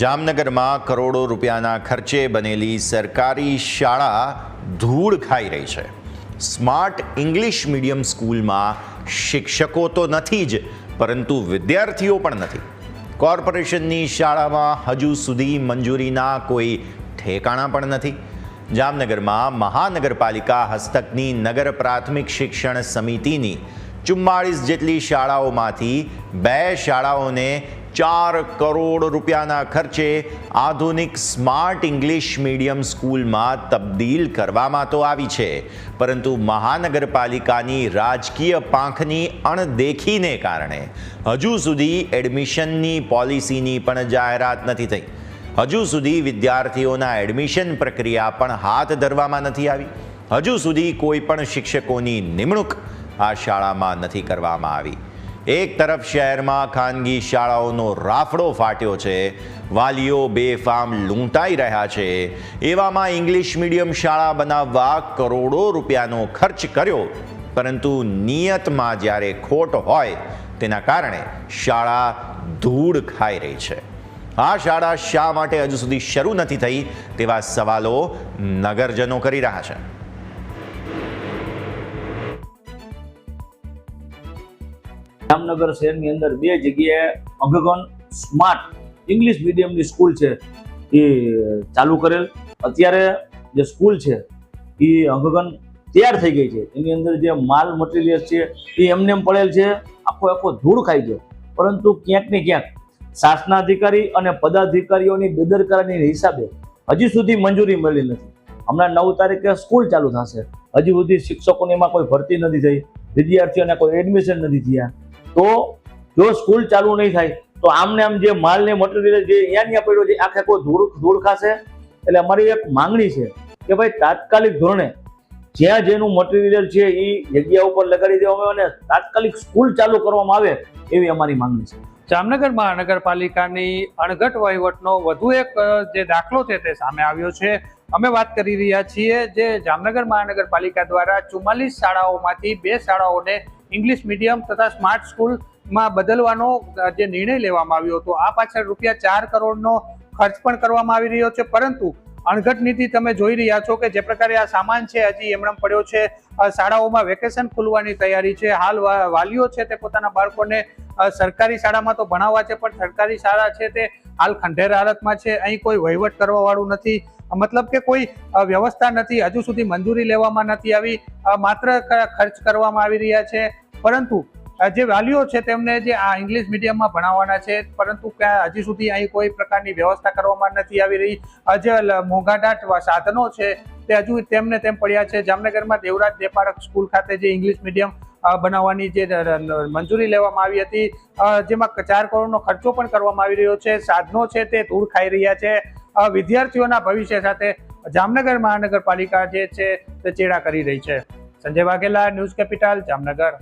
જામનગરમાં કરોડો રૂપિયાના ખર્ચે બનેલી સરકારી શાળા ધૂળ ખાઈ રહી છે. સ્માર્ટ ઇંગ્લિશ મીડિયમ સ્કૂલમાં શિક્ષકો તો નથી જ, પરંતુ વિદ્યાર્થીઓ પણ નથી. કોર્પોરેશનની શાળામાં હજુ સુધી મંજૂરીના કોઈ ઠેકાણા પણ નથી. જામનગરમાં મહાનગરપાલિકા હસ્તકની નગર પ્રાથમિક શિક્ષણ સમિતિની 44 જેટલી શાળાઓમાંથી 2 શાળાઓને 4 કરોડ રૂપિયાના ખર્ચે આધુનિક સ્માર્ટ ઇંગ્લિશ મીડિયમ સ્કૂલમાં તબદીલ કરવામાં તો આવી છે, પરંતુ મહાનગરપાલિકાની રાજકીય પાંખની અણદેખીને કારણે હજુ સુધી એડમિશનની પોલિસીની પણ જાહેરાત નથી થઈ. હજુ સુધી વિદ્યાર્થીઓના એડમિશન પ્રક્રિયા પણ હાથ ધરવામાં નથી આવી. હજુ સુધી કોઈ પણ શિક્ષકોની નિમણૂક આ શાળામાં નથી કરવામાં આવી. એક તરફ શહેરમાં ખાનગી શાળાઓનો રાફડો ફાટ્યો છે, વાલીઓ બેફામ લૂંટાઈ રહ્યા છે. એવામાં ઇંગ્લિશ મીડિયમ શાળા બનાવવા કરોડો રૂપિયાનો ખર્ચ કર્યો, પરંતુ નિયતમાં જ્યારે ખોટ હોય તેના કારણે શાળા ધૂળ ખાઈ રહી છે. આ શાળા શા માટે હજુ સુધી શરૂ નથી થઈ તેવા સવાલો નગરજનો કરી રહ્યા છે. જામનગર શહેરની અંદર 2 જગ્યાએ અંગગન સ્માર્ટ ઇંગ્લિશ મીડિયમની સ્કૂલ છે એ ચાલુ કરેલ. અત્યારે જે સ્કૂલ છે એ અંગગન તૈયાર થઈ ગઈ છે. એની અંદર જે માલ મટીરિયલ છે એ એમને પડેલ છે, આખો ધૂળ ખાય છે. પરંતુ ક્યાંક ને ક્યાંક શાસનાધિકારી અને પદાધિકારીઓની બેદરકારીના હિસાબે હજી સુધી મંજૂરી મળી નથી. હમણાં 9 તારીખે સ્કૂલ ચાલુ થશે, હજી સુધી શિક્ષકોની એમાં કોઈ ભરતી નથી થઈ, વિદ્યાર્થીઓને કોઈ એડમિશન નથી થયા. તો જો સ્કૂલ ચાલુ નહીં થાય તો આમને આમ જે માલ ને મટીરિયલ જે અહીંયા પડ્યો છે આખે કોઈ ધૂળ ખાશે. એટલે અમારી એક માંગણી છે કે ભાઈ તાત્કાલિક ધોરણે જ્યાં જેનું મટીરિયલ છે એ જગ્યા ઉપર લગાડી દેવામાં આવે અને તાત્કાલિક સ્કૂલ ચાલુ કરવામાં આવે એવી અમારી માંગણી છે. જામનગર મહાનગરપાલિકાની અણઘટ વહીવટનો વધુ એક જે દાખલો છે તે સામે આવ્યો છે. અમે વાત કરી રહ્યા છીએ જે જામનગર મહાનગરપાલિકા દ્વારા 44 શાળાઓમાંથી 2 શાળાઓને ઇંગ્લિશ મીડિયમ તથા સ્માર્ટ સ્કૂલમાં બદલવાનો જે નિર્ણય લેવામાં આવ્યો હતો. આ પાછળ ₹4 કરોડનો ખર્ચ પણ કરવામાં આવી રહ્યો છે, પરંતુ અણઘટ નીતિ તમે જોઈ રહ્યા છો કે જે પ્રકારે આ સામાન છે હજી એમણે પડ્યો છે. શાળાઓમાં વેકેશન ખુલવાની તૈયારી છે. હાલ વાલીઓ છે તે પોતાના બાળકોને સરકારી શાળામાં તો ભણાવવા છે, પણ સરકારી શાળા છે તે હાલ ખંડેર હાલતમાં છે. અહીં કોઈ વહીવટ કરવા વાળું નથી, મતલબ કે કોઈ વ્યવસ્થા નથી. હજુ સુધી મંજૂરી લેવામાં નથી આવી, માત્ર ખર્ચ કરવામાં આવી રહ્યા છે. પરંતુ જે વાલીઓ છે તેમને જે આ ઇંગ્લિશ મીડિયમમાં ભણાવવાના છે, પરંતુ હજી સુધી અહીં કોઈ પ્રકારની વ્યવસ્થા કરવામાં નથી આવી રહી. જે મોંઘાદાટ સાધનો છે તે હજુ તેમને તેમ પડ્યા છે. જામનગરમાં દેવરાજ દેપારક સ્કૂલ ખાતે જે ઇંગ્લિશ મીડિયમ બનાવવાની જે મંજૂરી લેવામાં આવી હતી, જેમાં 4 કરોડનો ખર્ચો પણ કરવામાં આવી રહ્યો છે. સાધનો છે તે ધૂળ ખાઈ રહ્યા છે. વિદ્યાર્થીઓના ભવિષ્ય સાથે જામનગર મહાનગરપાલિકા જે છે તે ચેડા કરી રહી છે. Sanjay Vaghela, news capital, Jamnagar.